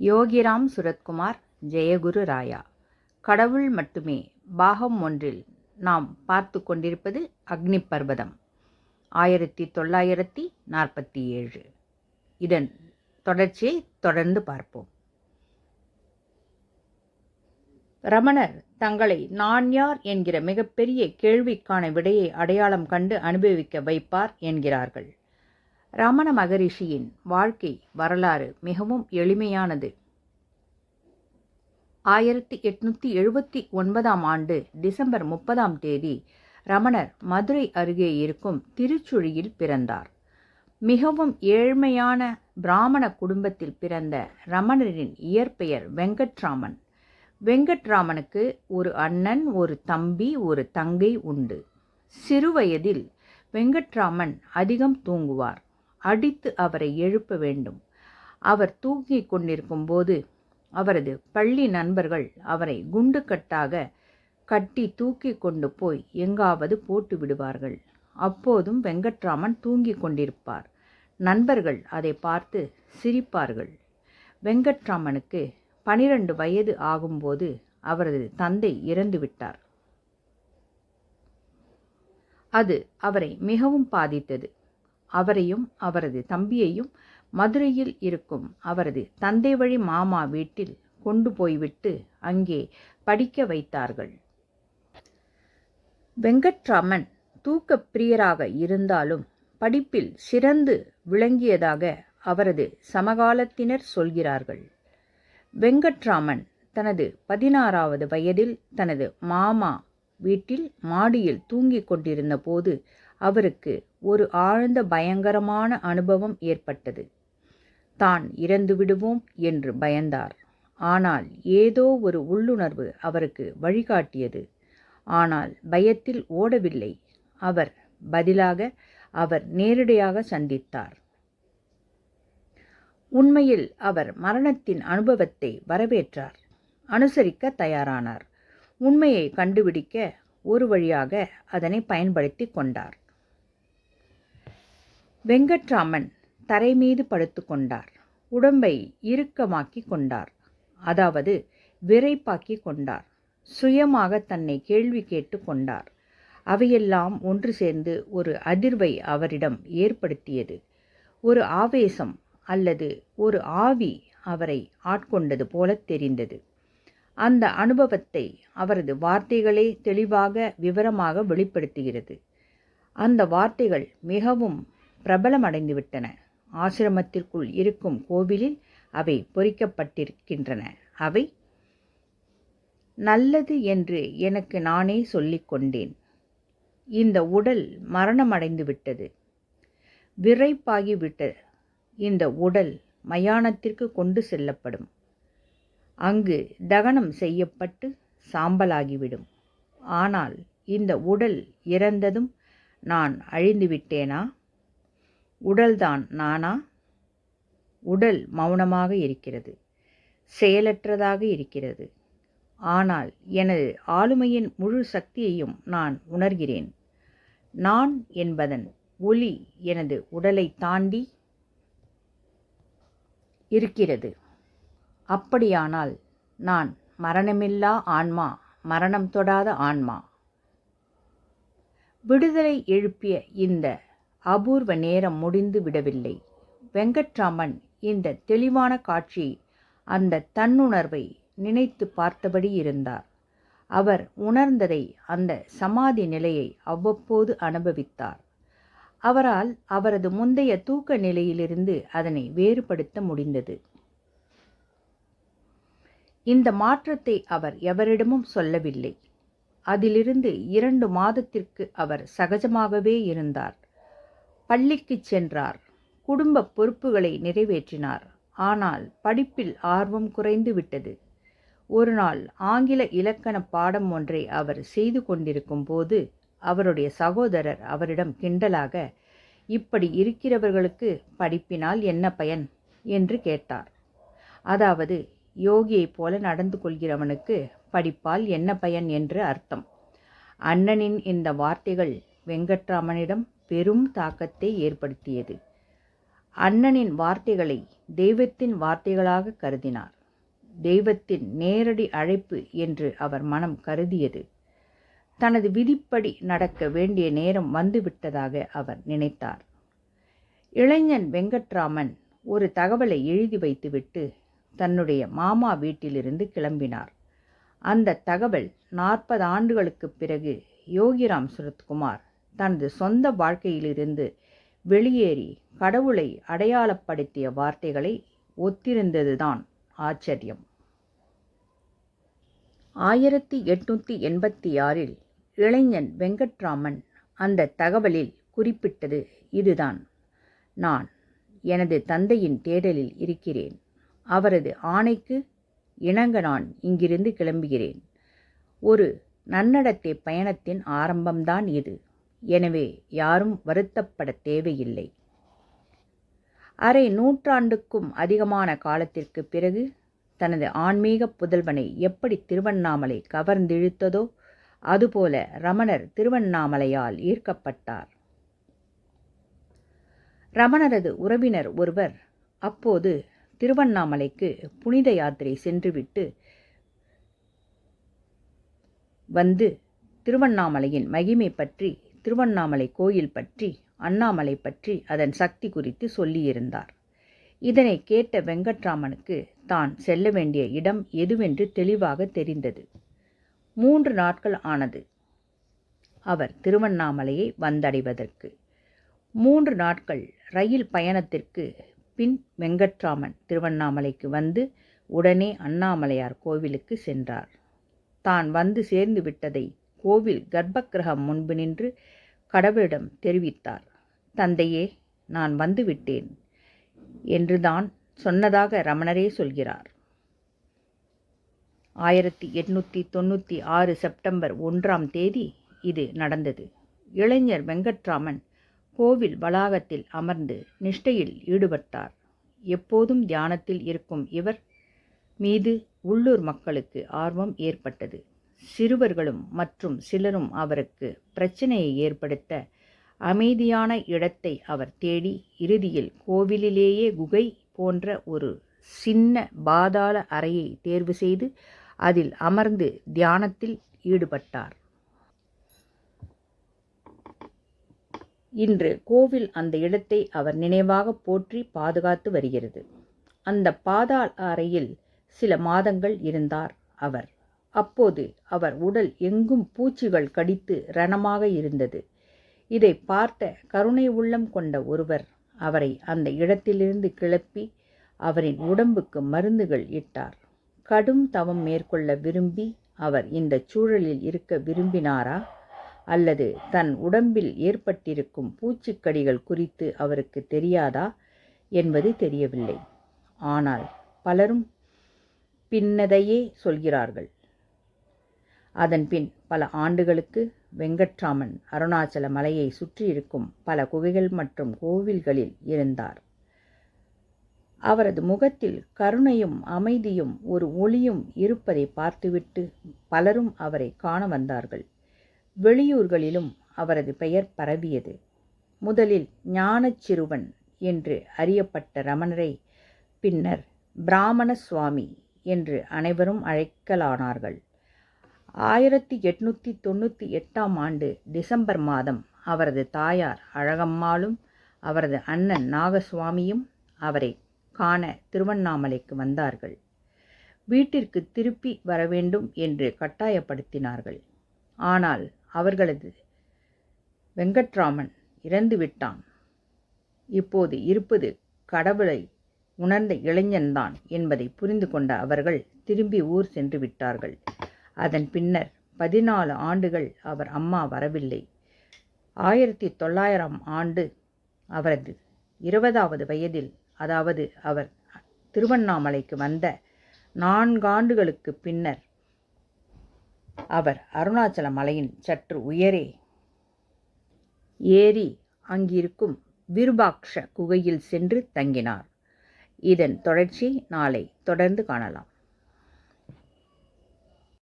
யோகிராம் சுரத்குமார், ஜெயகுரு ராயா. கடவுள் மட்டுமே பாகம் 1 நாம் பார்த்து கொண்டிருப்பது அக்னி பர்வதம் 1947. இதன் தொடர்ச்சியை தொடர்ந்து பார்ப்போம். ரமணர் தங்களை நான் யார் என்கிற மிகப்பெரிய கேள்விக்கான விடையை அடையாளம் கண்டு அனுபவிக்க வைப்பார் என்கிறார்கள். ரமண மகரிஷியின் வாழ்க்கை வரலாறு மிகவும் எளிமையானது. 1879 ஆண்டு டிசம்பர் 30 ரமணர் மதுரை அருகே இருக்கும் திருச்சுழியில் பிறந்தார். மிகவும் ஏழ்மையான பிராமண குடும்பத்தில் பிறந்த ரமணரின் இயற்பெயர் வெங்கட்ராமன். வெங்கட்ராமனுக்கு ஒரு அண்ணன், ஒரு தம்பி, ஒரு தங்கை உண்டு. சிறுவயதில் வெங்கட்ராமன் அதிகம் தூங்குவார். அடித்து அவரை எழுப்ப வேண்டும். அவர் தூங்கிக் கொண்டிருக்கும் போது அவரது பள்ளி நண்பர்கள் அவரை குண்டுக்கட்டாக கட்டி தூக்கி கொண்டு போய் எங்காவது போட்டு விடுவார்கள். அப்போதும் வெங்கட்ராமன் தூங்கிக் கொண்டிருப்பார். நண்பர்கள் அதை பார்த்து சிரிப்பார்கள். வெங்கட்ராமனுக்கு 12 வயது ஆகும்போது அவரது தந்தை இறந்துவிட்டார். அது அவரை மிகவும் பாதித்தது. அவரையும் அவரது தம்பியையும் மதுரையில் இருக்கும் அவரது தந்தை வழி மாமா வீட்டில் கொண்டு போய்விட்டு அங்கே படிக்க வைத்தார்கள். வெங்கட்ராமன் தூக்கப் பிரியராக இருந்தாலும் படிப்பில் சிறந்து விளங்கியதாக அவரது சமகாலத்தினர் சொல்கிறார்கள். வெங்கட்ராமன் தனது 16வது வயதில் தனது மாமா வீட்டில் மாடியில் தூங்கிக் கொண்டிருந்த போது அவருக்கு ஒரு ஆழ்ந்த பயங்கரமான அனுபவம் ஏற்பட்டது. தான் இறந்து விடுவோம் என்று பயந்தார். ஆனால் ஏதோ ஒரு உள்ளுணர்வு அவருக்கு வழிகாட்டியது. ஆனால் பயத்தில் ஓடவில்லை. பதிலாக அவர் நேரடியாக சந்தித்தார். உண்மையில் அவர் மரணத்தின் அனுபவத்தை வரவேற்றார். அனுசரிக்க தயாரானார். உண்மையை கண்டுபிடிக்க ஒரு வழியாக அதனை பயன்படுத்தி கொண்டார். வெங்கட்ராமன் தரை மீது படுத்து கொண்டார். உடம்பை இறுக்கமாக்கி கொண்டார். அதாவது விறைப்பாக்கி கொண்டார். சுயமாக தன்னை கேள்வி கேட்டு கொண்டார். அவையெல்லாம் ஒன்று சேர்ந்து ஒரு அதிர்வை அவரிடம் ஏற்படுத்தியது. ஒரு ஆவேசம் அல்லது ஒரு ஆவி அவரை ஆட்கொண்டது போல தெரிந்தது. அந்த அனுபவத்தை அவரது வார்த்தைகளே தெளிவாக விவரமாக வெளிப்படுத்துகிறது. அந்த வார்த்தைகள் மிகவும் பிரபலமடைந்துவிட்டன. ஆசிரமத்திற்குள் இருக்கும் கோவிலில் அவை பொறிக்கப்பட்டிருக்கின்றன. அவை: நல்லது என்று எனக்கு நானே சொல்லிக் கொண்டேன். இந்த உடல் மரணமடைந்துவிட்டது. விறைப்பாகிவிட்ட இந்த உடல் மயானத்திற்கு கொண்டு செல்லப்படும். அங்கு தகனம் செய்யப்பட்டு சாம்பலாகிவிடும். ஆனால் இந்த உடல் இறந்ததும் நான் அழிந்துவிட்டேனா? உடல்தான் நானா? உடல் மௌனமாக இருக்கிறது, செயலற்றதாக இருக்கிறது. ஆனால் எனது ஆளுமையின் முழு சக்தியையும் நான் உணர்கிறேன். நான் என்பதன் ஒளி எனது உடலை தாண்டி இருக்கிறது. அப்படியானால் நான் மரணமில்லா ஆன்மா, மரணம் தொடாத ஆன்மா. விடுதலை எழுப்பிய இந்த அபூர்வ நேரம் முடிந்து விடவில்லை. வெங்கட்ராமன் இந்த தெளிவான காட்சி, அந்த தன்னுணர்வை நினைத்து பார்த்தபடி இருந்தார். அவர் உணர்ந்ததை, அந்த சமாதி நிலையை அவ்வப்போது அனுபவித்தார். அவரால் அவரது முந்தைய தூக்க நிலையிலிருந்து அதனை வேறுபடுத்த முடிந்தது. இந்த மாற்றத்தை அவர் எவரிடமும் சொல்லவில்லை. அதிலிருந்து 2 மாதத்திற்கு அவர் சகஜமாகவே இருந்தார். பள்ளிக்கு சென்றார். குடும்ப பொறுப்புகளை நிறைவேற்றினார். ஆனால் படிப்பில் ஆர்வம் குறைந்து விட்டது. ஒரு நாள் ஆங்கில இலக்கண பாடம் ஒன்றை அவர் செய்து கொண்டிருக்கும் போது அவருடைய சகோதரர் அவரிடம் கிண்டலாக, இப்படி இருக்கிறவர்களுக்கு படிப்பினால் என்ன பயன் என்று கேட்டார். அதாவது யோகியைப் போல நடந்து கொள்கிறவனுக்கு படிப்பால் என்ன பயன் என்று அர்த்தம். அண்ணனின் இந்த வார்த்தைகள் வெங்கட்ராமனிடம் பெரும் தாக்கத்தை ஏற்படுத்தியது. அண்ணனின் வார்த்தைகளை தெய்வத்தின் வார்த்தைகளாக கருதினார். தெய்வத்தின் நேரடி அழைப்பு என்று அவர் மனம் கருதியது. தனது விதிப்படி நடக்க வேண்டிய நேரம் வந்துவிட்டதாக அவர் நினைத்தார். இளைஞன் வெங்கட்ராமன் ஒரு தகவலை எழுதி வைத்துவிட்டு தன்னுடைய மாமா வீட்டிலிருந்து கிளம்பினார். அந்த தகவல் 40 ஆண்டுகளுக்குப் பிறகு யோகிராம் சுரத்குமார் தனது சொந்த வாழ்க்கையிலிருந்து வெளியேறி கடவுளை அடையாளப்படுத்திய வார்த்தைகளை ஒத்திருந்ததுதான் ஆச்சரியம். 1886இல் இளைஞன் வெங்கட்ராமன் அந்த தகவலில் குறிப்பிட்டது இதுதான்: நான் எனது தந்தையின் தேடலில் இருக்கிறேன். அவரது ஆணைக்கு இணங்க நான் இங்கிருந்து கிளம்புகிறேன். ஒரு நன்னடத்தை பயணத்தின் ஆரம்பம்தான் இது. எனவே யாரும் வருத்தப்பட தேவையில்லை. அரை நூற்றாண்டுக்கும் அதிகமான காலத்திற்கு பிறகு தனது ஆன்மீக புதல்வனை எப்படி திருவண்ணாமலை கவர்ந்திழுத்ததோ அதுபோல ரமணர் திருவண்ணாமலையால் ஈர்க்கப்பட்டார். ரமணரது உறவினர் ஒருவர் அப்போது திருவண்ணாமலைக்கு புனித யாத்திரை சென்றுவிட்டு வந்து திருவண்ணாமலையின் மகிமை பற்றி, திருவண்ணாமலை கோயில் பற்றி, அண்ணாமலை பற்றி, அதன் சக்தி குறித்து சொல்லியிருந்தார். இதனை கேட்ட வெங்கட்ராமனுக்கு தான் செல்ல வேண்டிய இடம் எதுவென்று தெளிவாக தெரிந்தது. 3 நாட்கள் ஆனது அவர் திருவண்ணாமலையை வந்தடைவதற்கு. 3 நாட்கள் ரயில் பயணத்திற்கு பின் வெங்கட்ராமன் திருவண்ணாமலைக்கு வந்து உடனே அண்ணாமலையார் கோவிலுக்கு சென்றார். தான் வந்து சேர்ந்து விட்டதை கோவில் கர்ப்பகிரகம் முன்பு நின்று கடவுளிடம் தெரிவித்தார். தந்தையே, நான் வந்து விட்டேன் என்றுதான் சொன்னதாக ரமணரே சொல்கிறார். 1896 செப்டம்பர் 1ஆம் தேதி இது நடந்தது. இளைஞர் வெங்கட்ராமன் கோவில் வளாகத்தில் அமர்ந்து நிஷ்டையில் ஈடுபட்டார். எப்போதும் தியானத்தில் இருக்கும் இவர் மீது உள்ளூர் மக்களுக்கு ஆர்வம் ஏற்பட்டது. சிறுவர்களும் மற்றும் சிலரும் அவருக்கு பிரச்சனையை ஏற்படுத்த அமைதியான இடத்தை அவர் தேடி இறுதியில் கோவிலிலேயே குகை போன்ற ஒரு சின்ன பாதாள அறையை தேர்வு செய்து அதில் அமர்ந்து தியானத்தில் ஈடுபட்டார். இன்று கோவில் அந்த இடத்தை அவர் நினைவாக போற்றி பாதுகாத்து வருகிறது. அந்த பாதாள அறையில் சில மாதங்கள் இருந்தார் அவர். அப்போது அவர் உடல் எங்கும் பூச்சிகள் கடித்து ரணமாக இருந்தது. இதை பார்த்த கருணை உள்ளம் கொண்ட ஒருவர் அவரை அந்த இடத்திலிருந்து கிளப்பி அவரின் உடம்புக்கு மருந்துகள் இட்டார். கடும் தவம் மேற்கொள்ள விரும்பி அவர் இந்த சூழலில் இருக்க விரும்பினாரா, அல்லது தன் உடம்பில் ஏற்பட்டிருக்கும் பூச்சிக்கடிகள் குறித்து அவருக்கு தெரியாதா என்பது தெரியவில்லை. ஆனால் பலரும் பின்னதையே சொல்கிறார்கள். அதன்பின் பல ஆண்டுகளுக்கு வெங்கட்ராமன் அருணாச்சல மலையை சுற்றியிருக்கும் பல குகைகள் மற்றும் கோவில்களில் இருந்தார். அவரது முகத்தில் கருணையும் அமைதியும் ஒரு ஒளியும் இருப்பதை பார்த்துவிட்டு பலரும் அவரை காண வந்தார்கள். வெளியூர்களிலும் அவரது பெயர் பரவியது. முதலில் ஞானச் சிறுவன் என்று அறியப்பட்ட ரமணரை பின்னர் பிராமண சுவாமி என்று அனைவரும் அழைக்கலானார்கள். 1898ஆம் ஆண்டு டிசம்பர் மாதம் அவரது தாயார் அழகம்மாளும் அவரது அண்ணன் நாகசுவாமியும் அவரை காண திருவண்ணாமலைக்கு வந்தார்கள். வீட்டிற்கு திருப்பி வரவேண்டும் என்று கட்டாயப்படுத்தினார்கள். ஆனால் அவர்களது வெங்கட்ராமன் இறந்துவிட்டான். இப்போது இருப்பது கடவுளை உணர்ந்த இளைஞன்தான் என்பதை புரிந்து கொண்ட அவர்கள் திரும்பி ஊர் சென்று விட்டார்கள். அதன் பின்னர் 14 ஆண்டுகள் அவர் அம்மா வரவில்லை. 1900ஆம் ஆண்டு அவரது 20வது வயதில், அதாவது அவர் திருவண்ணாமலைக்கு வந்த 4 ஆண்டுகளுக்கு பின்னர் அவர் அருணாச்சல மலையின் சற்று உயரே ஏறி அங்கிருக்கும் விருபாக்ஷ குகையில் சென்று தங்கினார். இதன் தொடர்ச்சியை நாளை தொடர்ந்து காணலாம்.